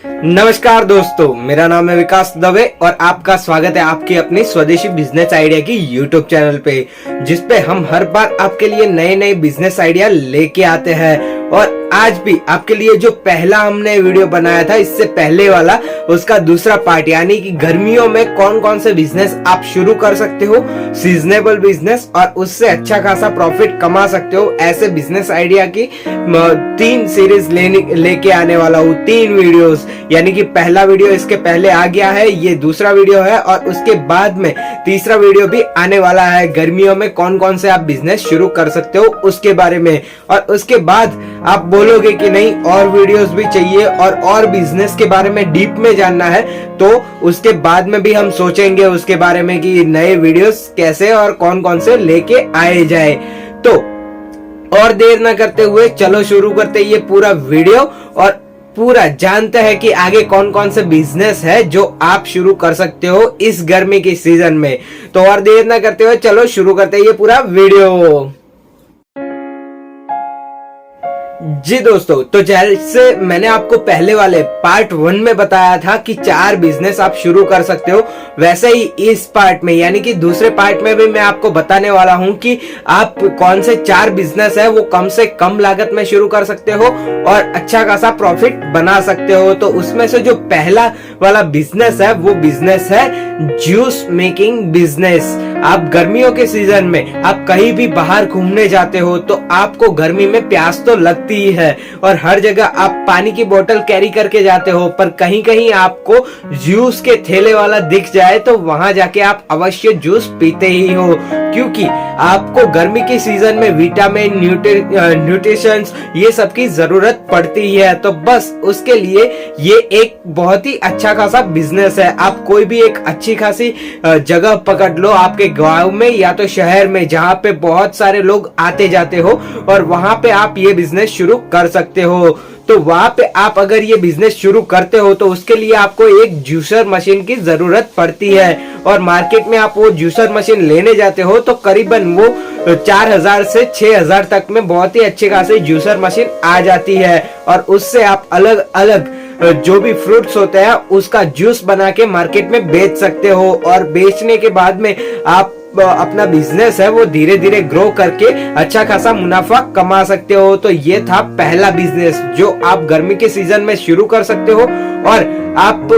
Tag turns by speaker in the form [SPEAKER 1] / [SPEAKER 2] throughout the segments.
[SPEAKER 1] नमस्कार दोस्तों, मेरा नाम है विकास दवे और आपका स्वागत है आपकी अपनी स्वदेशी बिजनेस आइडिया की यूट्यूब चैनल पे, जिसपे हम हर बार आपके लिए नए नए बिजनेस आइडिया लेके आते हैं। और आज भी आपके लिए जो पहला हमने वीडियो बनाया था, इससे पहले वाला, उसका दूसरा पार्ट, यानी कि गर्मियों में कौन कौन से बिजनेस आप शुरू कर सकते हो, सीजनेबल बिजनेस, और उससे अच्छा खासा प्रॉफिट कमा सकते हो, ऐसे बिजनेस आइडिया की 3 सीरीज लेके आने वाला हूँ। 3 वीडियोस, यानी कि पहला वीडियो इसके पहले आ गया है, ये दूसरा वीडियो है, और उसके बाद में तीसरा वीडियो भी आने वाला है। गर्मियों में कौन कौन से आप बिजनेस शुरू कर सकते हो उसके बारे में। और उसके बाद आप बोलोगे कि नहीं और वीडियोस भी चाहिए और बिजनेस के बारे में डीप में जानना है, तो उसके बाद में भी हम सोचेंगे उसके बारे में कि नए वीडियोस कैसे और कौन कौन से लेके आए जाए। तो और देर ना करते हुए चलो शुरू करते ये पूरा वीडियो और पूरा जानते हैं कि आगे कौन कौन से बिजनेस है जो आप शुरू कर सकते हो इस गर्मी के सीजन में। तो और देर ना करते हुए चलो शुरू करते हैं ये पूरा वीडियो। जी दोस्तों, तो जैसे मैंने आपको पहले वाले पार्ट 1 में बताया था कि 4 बिजनेस आप शुरू कर सकते हो, वैसे ही इस पार्ट में यानी कि दूसरे पार्ट में भी मैं आपको बताने वाला हूं कि आप कौन से 4 बिजनेस है वो कम से कम लागत में शुरू कर सकते हो और अच्छा खासा प्रॉफिट बना सकते हो। तो उसमें से जो पहला वाला बिजनेस है वो बिजनेस है जूस मेकिंग बिजनेस। आप गर्मियों के सीजन में आप कहीं भी बाहर घूमने जाते हो तो आपको गर्मी में प्यास तो लगती ही है और हर जगह आप पानी की बोतल कैरी करके जाते हो, पर कहीं कहीं आपको जूस के ठेले वाला दिख जाए तो वहां जाके आप अवश्य जूस पीते ही हो, क्योंकि आपको गर्मी के सीजन में विटामिन, न्यूट्रिशंस ये सब की जरूरत पड़ती है। तो बस उसके लिए ये एक बहुत ही अच्छा खासा बिजनेस है। आप कोई भी एक अच्छी खासी जगह पकड़ लो आपके गांव में या तो शहर में, जहां पे बहुत सारे लोग आते जाते हो, और वहां पे आप ये बिजनेस शुरू कर सकते हो। तो वहां पे आप अगर ये बिजनेस शुरू करते हो तो उसके लिए आपको एक जूसर मशीन की जरूरत पड़ती है, और मार्केट में आप वो जूसर मशीन लेने जाते हो तो करीबन वो 4000 से 6000 तक में बहुत ही अच्छे खासे जूसर मशीन आ जाती है, और उससे आप अलग अलग जो भी फ्रूट्स होते हैं उसका जूस बना के मार्केट में बेच सकते हो, और बेचने के बाद में आप अपना बिजनेस है वो धीरे धीरे ग्रो करके अच्छा खासा मुनाफा कमा सकते हो। तो ये था पहला बिजनेस जो आप गर्मी के सीजन में शुरू कर सकते हो, और आप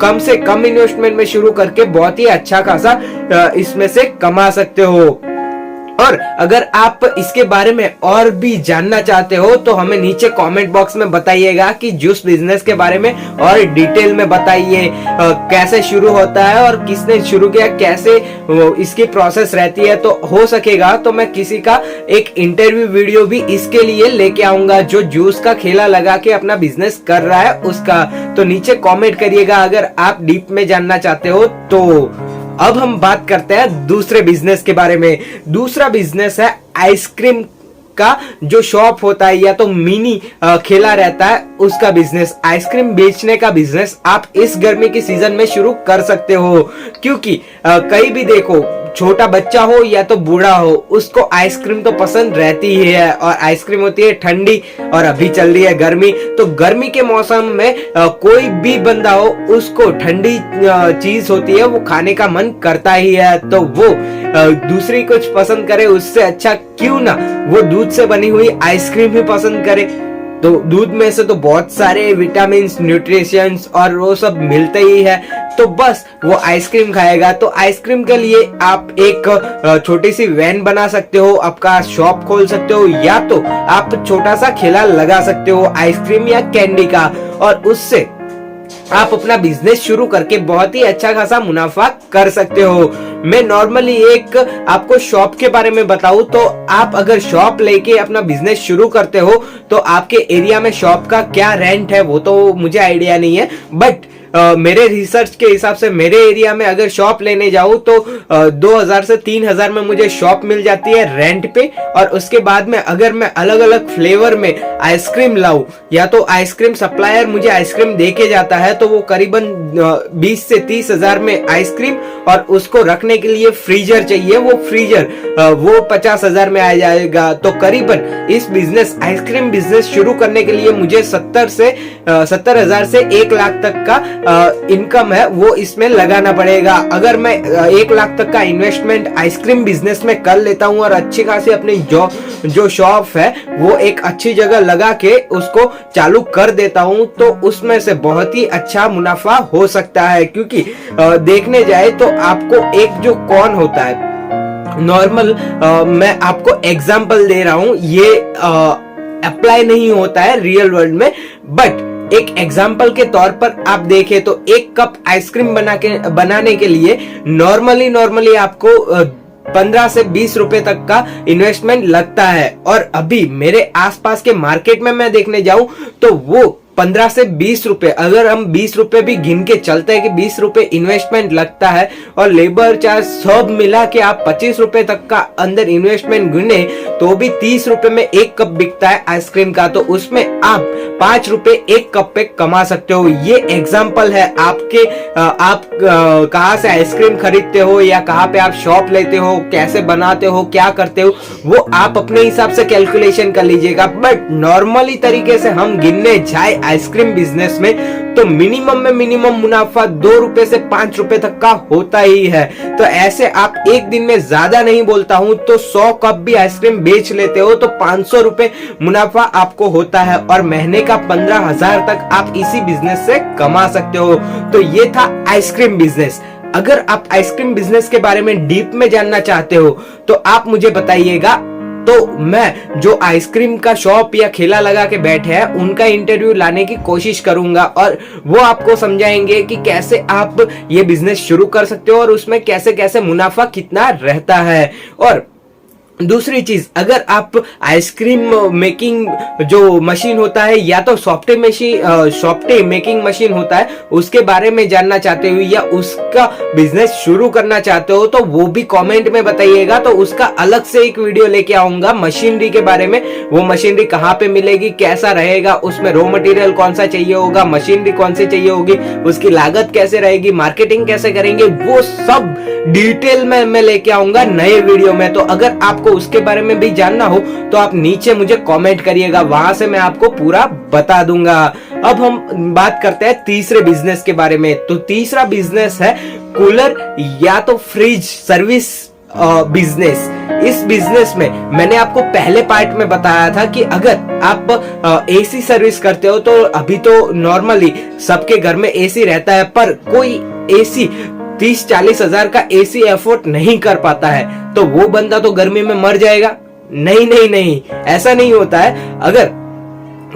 [SPEAKER 1] कम से कम इन्वेस्टमेंट में शुरू करके बहुत ही अच्छा खासा इसमें से कमा सकते हो। और अगर आप इसके बारे में और भी जानना चाहते हो तो हमें नीचे कमेंट बॉक्स में बताइएगा कि जूस बिजनेस के बारे में और डिटेल में बताइए, कैसे शुरू होता है और किसने शुरू किया, कैसे इसकी प्रोसेस रहती है। तो हो सकेगा तो मैं किसी का एक इंटरव्यू वीडियो भी इसके लिए लेके आऊंगा जो जूस का ठेला लगा के अपना बिजनेस कर रहा है उसका। तो नीचे कमेंट करिएगा अगर आप डीप में जानना चाहते हो। तो अब हम बात करते हैं दूसरे बिजनेस के बारे में। दूसरा बिजनेस है आइसक्रीम का जो शॉप होता है या तो मिनी ठेला रहता है उसका बिजनेस। आइसक्रीम बेचने का बिजनेस आप इस गर्मी के सीजन में शुरू कर सकते हो, क्योंकि कहीं भी देखो, छोटा बच्चा हो या तो बूढ़ा हो, उसको आइसक्रीम तो पसंद रहती ही है, और आइसक्रीम होती है ठंडी, और अभी चल रही है गर्मी, तो गर्मी के मौसम में कोई भी बंदा हो उसको ठंडी चीज होती है वो खाने का मन करता ही है। तो वो दूसरी कुछ पसंद करे उससे अच्छा क्यों ना वो दूध से बनी हुई आइसक्रीम ही पसंद करे। तो दूध में से तो बहुत सारे विटामिन, न्यूट्रिशंस और वो सब मिलते ही है, तो बस वो आइसक्रीम खाएगा। तो आइसक्रीम के लिए आप एक छोटी सी वैन बना सकते हो, आपका शॉप खोल सकते हो, या तो आप छोटा सा ठेला लगा सकते हो आइसक्रीम या कैंडी का, और उससे आप अपना बिजनेस शुरू करके बहुत ही अच्छा खासा मुनाफा कर सकते हो। मैं नॉर्मली एक आपको शॉप के बारे में बताऊं तो आप अगर शॉप लेके अपना बिजनेस शुरू करते हो तो आपके एरिया में शॉप का क्या रेंट है वो तो मुझे आइडिया नहीं है, बट मेरे रिसर्च के हिसाब से मेरे एरिया में अगर शॉप लेने जाऊं तो 2000 से 3000 में मुझे शॉप मिल जाती है रेंट पे। और उसके बाद में अगर मैं अलग अलग फ्लेवर में आइसक्रीम लाऊं या तो आइसक्रीम सप्लायर मुझे आइसक्रीम देके जाता है तो वो करीबन 20 से 30 हजार में आइसक्रीम, और उसको रखने के लिए फ्रीजर चाहिए, वो फ्रीजर वो 50 हजार में आ जाएगा। तो करीबन इस बिजनेस आइसक्रीम बिजनेस शुरू करने के लिए मुझे 70 हजार से 1 लाख तक का इनकम है वो इसमें लगाना पड़ेगा। अगर मैं 1 लाख तक का इन्वेस्टमेंट आइसक्रीम बिजनेस में कर लेता हूँ और अच्छी खासी अपनी जो शॉप है वो एक अच्छी जगह लगा के उसको चालू कर देता हूँ तो उसमें से बहुत ही अच्छा मुनाफा हो सकता है। क्योंकि देखने जाए तो आपको एक जो कौन होता है नॉर्मल, मैं आपको एग्जांपल दे रहा हूं, ये अप्लाई नहीं होता है रियल वर्ल्ड में, बट एक एग्जाम्पल के तौर पर आप देखें तो एक कप आइसक्रीम बनाने के लिए नॉर्मली आपको 15 से 20 रुपए तक का इन्वेस्टमेंट लगता है। और अभी मेरे आसपास के मार्केट में मैं देखने जाऊं तो वो 15 से 20 रुपए, अगर हम 20 रुपए भी गिन के चलते हैं कि 20 रुपए इन्वेस्टमेंट लगता है और लेबर चार्ज सब मिला के आप 25 रुपए तक का अंदर इन्वेस्टमेंट गिने तो भी 30 रुपए में एक कप बिकता है आइसक्रीम का। तो उसमें आप 5 रुपए एक कप पे कमा सकते हो। ये एग्जाम्पल है आपके, आप कहाँ से आइसक्रीम खरीदते हो या कहाँ पे आप शॉप लेते हो, कैसे बनाते हो, क्या करते हो, वो आप अपने हिसाब से कैलकुलेशन कर लीजिएगा। बट नॉर्मली तरीके से हम गिनने जाए आइसक्रीम बिजनेस में तो मिनिमम मुनाफा 2 रुपए से 5 रुपए तक का होता ही है। तो ऐसे आप एक दिन में, ज्यादा नहीं बोलता हूं, तो 100 कप भी आइसक्रीम बेच लेते हो तो 500 रुपए मुनाफा आपको होता है और महीने का 15,000 तक आप इसी बिजनेस से कमा सकते हो। तो ये था आइसक्रीम बिजनेस। अगर आप आइसक्रीम बिजनेस के बारे में डीप में जानना चाहते हो तो आप मुझे बताइएगा, तो मैं जो आइसक्रीम का शॉप या ठेला लगा के बैठे हैं उनका इंटरव्यू लाने की कोशिश करूंगा और वो आपको समझाएंगे कि कैसे आप ये बिजनेस शुरू कर सकते हो और उसमें कैसे कैसे मुनाफा कितना रहता है। और दूसरी चीज, अगर आप आइसक्रीम मेकिंग जो मशीन होता है या तो सॉफ्टे मेकिंग मशीन होता है उसके बारे में जानना चाहते हो या उसका बिजनेस शुरू करना चाहते हो तो वो भी कमेंट में बताइएगा। तो उसका अलग से एक वीडियो लेके आऊंगा मशीनरी के बारे में। वो मशीनरी कहाँ पे मिलेगी, कैसा रहेगा, उसमें रॉ मटेरियल कौन सा चाहिए होगा, मशीनरी कौन सी चाहिए होगी, उसकी लागत कैसे रहेगी, मार्केटिंग कैसे करेंगे, वो सब डिटेल में मैं लेके आऊंगा नए वीडियो में। तो अगर आपको उसके बारे में भी जानना हो तो आप नीचे मुझे कमेंट करिएगा, वहां से मैं आपको पूरा बता दूंगा। अब हम बात करते हैं तीसरे बिजनेस के बारे में। तो तीसरा बिजनेस है कूलर या तो फ्रिज सर्विस बिजनेस। इस बिजनेस में मैंने आपको पहले पार्ट में बताया था कि अगर आप एसी सर्विस करते हो तो अभी तो नॉर्मली सबके घर में एसी रहता है, पर कोई एसी 30-40 हजार का एसी एफोर्ड नहीं कर पाता है तो वो बंदा तो गर्मी में मर जाएगा। नहीं, ऐसा नहीं होता है। अगर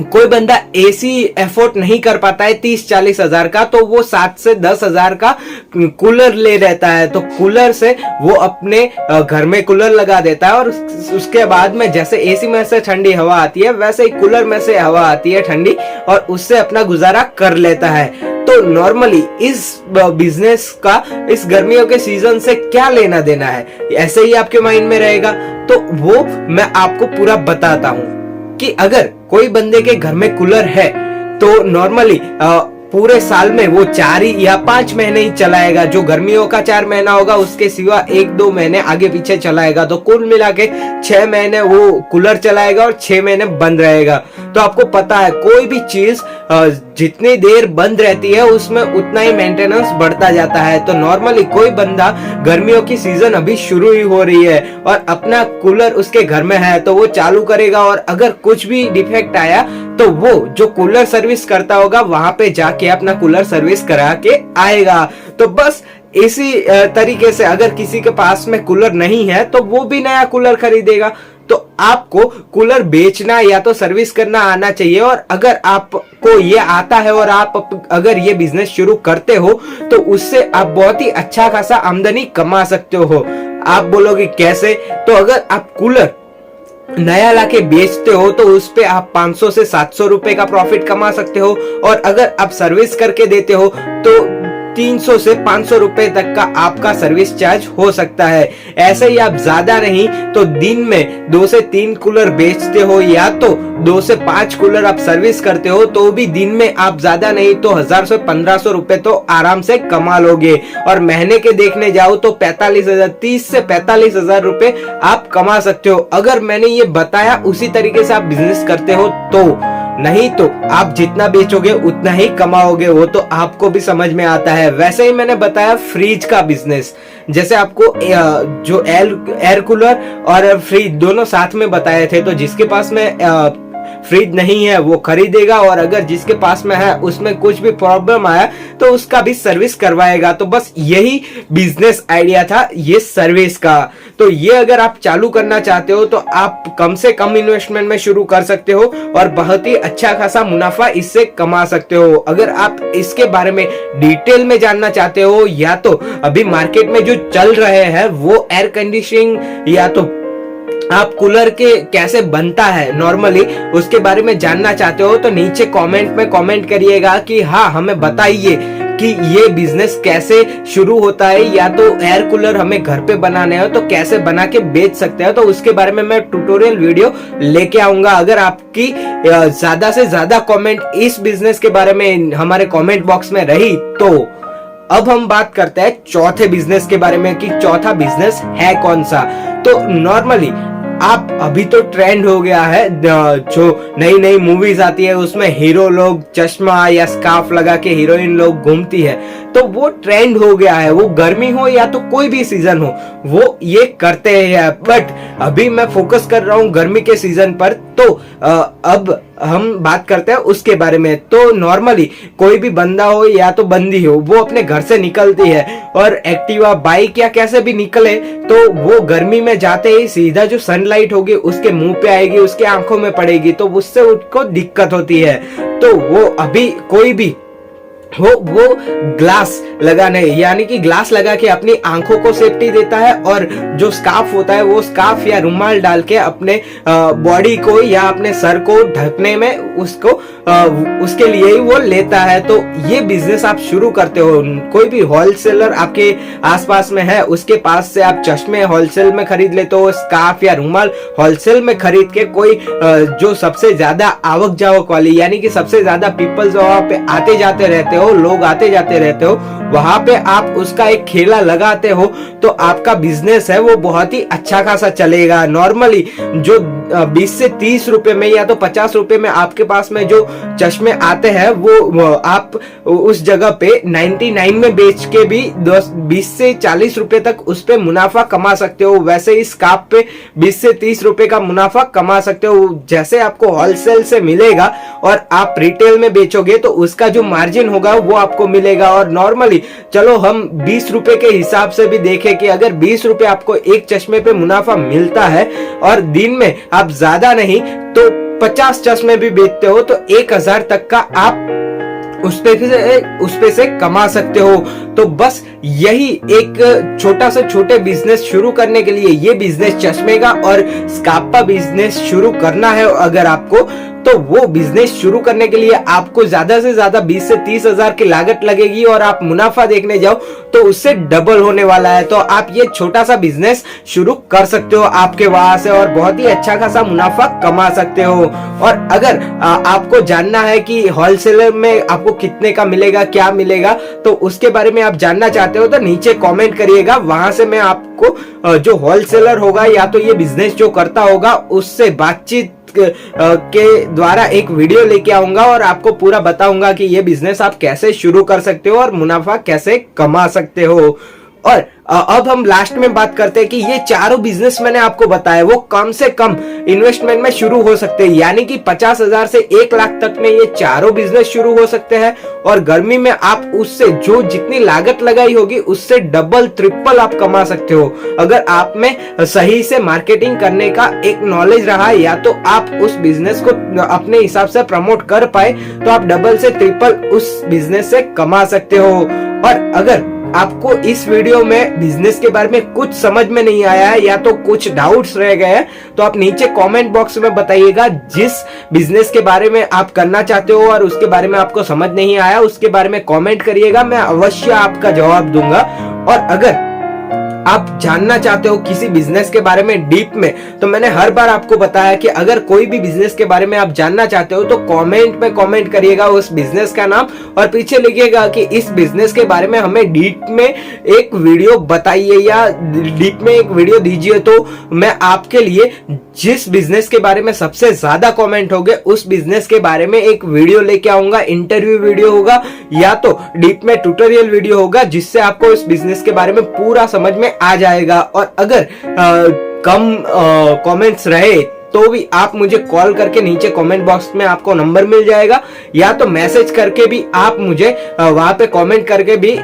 [SPEAKER 1] कोई बंदा एसी एफोर्ड नहीं कर पाता है 30-40 हजार का तो वो 7 से 10 हजार का कूलर ले रहता है। तो कूलर से वो अपने घर में कूलर लगा देता है और उसके बाद में जैसे एसी में से ठंडी हवा आती है वैसे ही कूलर में से हवा आती है ठंडी, और उससे अपना गुजारा कर लेता है। तो नॉर्मली इस बिजनेस का इस गर्मियों के सीजन से क्या लेना देना है, ऐसे ही आपके माइंड में रहेगा। तो वो मैं आपको पूरा बताता हूं कि अगर कोई बंदे के घर में कूलर है तो नॉर्मली पूरे साल में वो 4 या 5 महीने ही चलाएगा। जो गर्मियों का 4 महीना होगा उसके सिवा 1-2 महीने आगे पीछे चलाएगा। तो कुल मिला के 6 महीने वो कूलर चलाएगा और 6 महीने बंद रहेगा। तो आपको पता है कोई भी चीज जितनी देर बंद रहती है उसमें उतना ही मेंटेनेंस बढ़ता जाता है। तो नॉर्मली कोई बंदा गर्मियों की सीजन अभी शुरू ही हो रही है और अपना कूलर उसके घर में है तो वो चालू करेगा और अगर कुछ भी डिफेक्ट आया तो वो जो कूलर सर्विस करता होगा वहां पे जाके अपना कूलर सर्विस करा के आएगा। तो बस इसी तरीके से अगर किसी के पास में कूलर नहीं है तो वो भी नया कूलर खरीदेगा। तो आपको कूलर बेचना या तो सर्विस करना आना चाहिए। और अगर आपको ये आता है और आप अगर ये बिजनेस शुरू करते हो तो उससे आप बहुत ही अच्छा खासा आमदनी कमा सकते हो। आप बोलोगे कैसे? तो अगर आप कूलर नया लाके बेचते हो तो उस पे आप 500 से 700 रुपए का प्रॉफिट कमा सकते हो, और अगर आप सर्विस करके देते हो तो 300 से 500 रुपए तक का आपका सर्विस चार्ज हो सकता है। ऐसे ही आप ज्यादा नहीं तो दिन में 2 से 3 कूलर बेचते हो या तो 2 से 5 कूलर आप सर्विस करते हो तो भी दिन में आप ज्यादा नहीं तो 1000 से 1500 रुपए तो आराम से कमा लोगे। और महीने के देखने जाओ तो 30 से 45,000 रुपए आप कमा सकते हो, अगर मैंने ये बताया उसी तरीके से आप बिजनेस करते हो तो। नहीं तो आप जितना बेचोगे उतना ही कमाओगे, वो तो आपको भी समझ में आता है। वैसे ही मैंने बताया फ्रिज का बिजनेस, जैसे आपको जो एयर कूलर और फ्रिज दोनों साथ में बताए थे, तो जिसके पास में फ्रिज नहीं है वो खरीदेगा, और अगर जिसके पास में है उसमें कुछ भी प्रॉब्लम आया तो उसका भी सर्विस करवाएगा। तो बस यही बिजनेस आइडिया था ये सर्विस का। तो ये अगर आप चालू करना चाहते हो तो आप कम से कम इन्वेस्टमेंट में शुरू कर सकते हो और बहुत ही अच्छा खासा मुनाफा इससे कमा सकते हो। अगर आप इसके बारे में डिटेल में जानना चाहते हो या तो अभी मार्केट में जो चल रहे हैं वो एयर कंडीशनिंग या तो आप कूलर के कैसे बनता है नॉर्मली उसके बारे में जानना चाहते हो तो नीचे कमेंट में कमेंट करिएगा कि हाँ हमें बताइए कि ये बिजनेस कैसे शुरू होता है, या तो एयर कूलर हमें घर पे बनाने हो तो कैसे बना के बेच सकते हैं। तो उसके बारे में मैं ट्यूटोरियल वीडियो लेके आऊंगा। अगर आपकी ज्यादा से ज्यादा कमेंट इस बिजनेस के बारे में हमारे कमेंट बॉक्स में रही तो अब हम बात करते हैं चौथे बिजनेस के बारे में कि चौथा बिजनेस है कौन सा। तो नॉर्मली आप अभी तो ट्रेंड हो गया है, जो नई नई मूवीज आती है उसमें हीरो लोग चश्मा या स्कार्फ लगा के हीरोइन लोग घूमती है, तो वो ट्रेंड हो गया है। वो गर्मी हो या तो कोई भी सीजन हो वो ये करते हैं, बट अभी मैं फोकस कर रहा हूँ गर्मी के सीजन पर। तो अब हम बात करते हैं उसके बारे में। तो नॉर्मली कोई भी बंदा हो या तो बंदी हो वो अपने घर से निकलती है और एक्टिवा बाइक या कैसे भी निकले तो वो गर्मी में जाते ही सीधा जो सनलाइट होगी उसके मुंह पे आएगी, उसके आंखों में पड़ेगी, तो उससे उसको दिक्कत होती है। तो वो अभी कोई भी वो ग्लास लगाने यानी कि ग्लास लगा के अपनी आंखों को सेफ्टी देता है, और जो स्कार्फ होता है वो स्कार्फ या रुमाल डाल के अपने बॉडी को या अपने सर को ढकने में उसको उसके लिए ही वो लेता है। तो ये बिजनेस आप शुरू करते हो, कोई भी होलसेलर आपके आसपास में है उसके पास से आप चश्मे होलसेल में खरीद लेते हो, स्कार्फ या रुमाल होलसेल में खरीद के कोई जो सबसे ज्यादा आवक जावक वाली यानी कि सबसे ज्यादा पीपल्स वहां पे आते जाते रहते हो, लोग आते जाते रहते हो, वहां पे आप उसका एक ठेला लगाते हो तो आपका बिजनेस है वो बहुत ही अच्छा खासा चलेगा। नॉर्मली जो 20 से 30 रुपए में या तो 50 रुपए में आपके पास में जो चश्मे आते हैं वो आप उस जगह पे 99 में बेच के भी 20 से 40 रुपए तक उस पे मुनाफा कमा सकते हो। वैसे इस स्कार्फ पे 20 से 30 रुपए का मुनाफा कमा सकते हो। जैसे आपको होलसेल से मिलेगा और आप रिटेल में बेचोगे तो उसका जो मार्जिन होगा वो आपको मिलेगा। और नॉर्मली चलो हम 20 रुपए के हिसाब से भी देखें कि अगर 20 रुपए आपको एक चश्मे पे मुनाफा मिलता है और दिन में आप ज्यादा नहीं तो 50 चश्मे भी बेचते हो तो 1000 तक का आप उस पे से कमा सकते हो। तो बस यही एक छोटा से छोटे बिजनेस शुरू करने के लिए ये बिजनेस चश्मे का और स्कार्फ का बिजनेस शुरू करना है अगर आपको, तो वो बिजनेस शुरू करने के लिए आपको ज्यादा से ज्यादा 20 से 30 हजार की लागत लगेगी और आप मुनाफा देखने जाओ तो उससे डबल होने वाला है। तो आप ये छोटा सा बिजनेस शुरू कर सकते हो आपके वहां से और बहुत ही अच्छा खासा मुनाफा कमा सकते हो। और अगर आपको जानना है कि होलसेलर में आपको कितने का मिलेगा क्या मिलेगा तो उसके बारे में आप जानना चाहते हो तो नीचे कमेंट करिएगा, वहां से मैं आपको जो होलसेलर होगा या तो ये बिजनेस जो करता होगा उससे बातचीत के द्वारा एक वीडियो लेके आऊंगा और आपको पूरा बताऊंगा कि ये बिजनेस आप कैसे शुरू कर सकते हो और मुनाफा कैसे कमा सकते हो। और अब हम लास्ट में बात करते हैं कि ये चारों बिजनेस मैंने आपको बताया वो कम से कम इन्वेस्टमेंट में शुरू हो सकते हैं, यानी कि 50,000 से 1 लाख तक में ये चारों बिजनेस शुरू हो सकते हैं। और गर्मी में आप उससे जो जितनी लागत लगाई होगी उससे डबल ट्रिपल आप कमा सकते हो अगर आप में सही से मार्केटिंग करने का एक नॉलेज रहा या तो आप उस बिजनेस को अपने हिसाब से प्रमोट कर पाए तो आप डबल से ट्रिपल उस बिजनेस से कमा सकते हो। और अगर आपको इस वीडियो में बिजनेस के बारे में कुछ समझ में नहीं आया है या तो कुछ डाउट्स रह गए हैं, तो आप नीचे कमेंट बॉक्स में बताइएगा। जिस बिजनेस के बारे में आप करना चाहते हो और उसके बारे में आपको समझ नहीं आया, उसके बारे में कमेंट करिएगा, मैं अवश्य आपका जवाब दूंगा। और अगर आप जानना चाहते हो किसी बिजनेस के बारे में डीप में, तो मैंने हर बार आपको बताया कि अगर कोई भी बिजनेस के बारे में आप जानना चाहते हो तो कमेंट में कमेंट करिएगा उस बिजनेस का नाम और पीछे लिखिएगा कि इस बिजनेस के बारे में हमें डीप में एक वीडियो बताइए या डीप में एक वीडियो दीजिए। तो मैं आपके लिए जिस बिजनेस के बारे में सबसे ज्यादा कमेंट हो गए उस बिजनेस के बारे में एक वीडियो लेके आऊंगा। इंटरव्यू वीडियो होगा या तो डीप में ट्यूटोरियल वीडियो होगा, जिससे आपको इस बिजनेस के बारे में पूरा समझ में आ जाएगा। और अगर कम कमेंट्स रहे तो भी आप मुझे कॉल करके, नीचे कमेंट बॉक्स में आपको नंबर मिल जाएगा, या तो मैसेज करके भी आप मुझे वहां पे कमेंट करके भी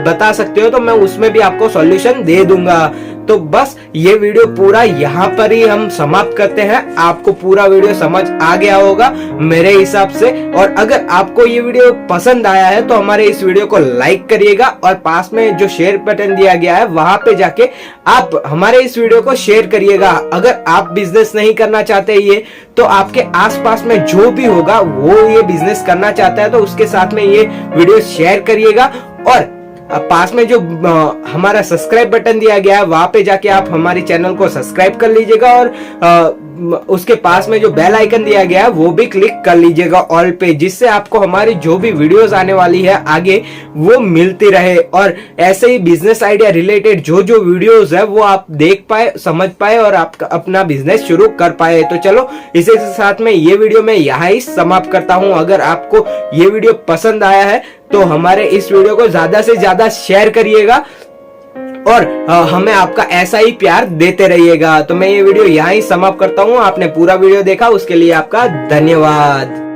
[SPEAKER 1] बता सकते हो, तो मैं उसमें भी आपको सॉल्यूशन दे दूंगा। तो बस ये वीडियो पूरा यहाँ पर ही हम समाप्त करते हैं। आपको पूरा वीडियो समझ आ गया होगा मेरे हिसाब से। और अगर आपको ये वीडियो पसंद आया है तो हमारे इस वीडियो को लाइक करिएगा और पास में जो शेयर बटन दिया गया है वहां पे जाके आप हमारे इस वीडियो को शेयर करिएगा। अगर आप बिजनेस नहीं करना चाहते ये, तो आपके आसपास में जो भी होगा वो ये बिजनेस करना चाहता है, तो उसके साथ में ये वीडियो शेयर करिएगा। और पास में जो हमारा सब्सक्राइब बटन दिया गया है वहां पे जाके आप हमारे चैनल को सब्सक्राइब कर लीजिएगा और उसके पास में जो बेल आइकन दिया गया है वो भी क्लिक कर लीजिएगा ऑल पे, जिससे आपको हमारी जो भी वीडियोस आने वाली है आगे वो मिलती रहे। और ऐसे ही बिजनेस आइडिया रिलेटेड जो जो वीडियोस है वो आप देख पाए, समझ पाए और आप अपना बिजनेस शुरू कर पाए। तो चलो इसी के साथ में ये वीडियो मैं यहाँ ही समाप्त करता हूँ। अगर आपको ये वीडियो पसंद आया है तो हमारे इस वीडियो को ज्यादा से ज्यादा शेयर करिएगा और हमें आपका ऐसा ही प्यार देते रहिएगा। तो मैं ये वीडियो यहाँ ही समाप्त करता हूँ। आपने पूरा वीडियो देखा उसके लिए आपका धन्यवाद।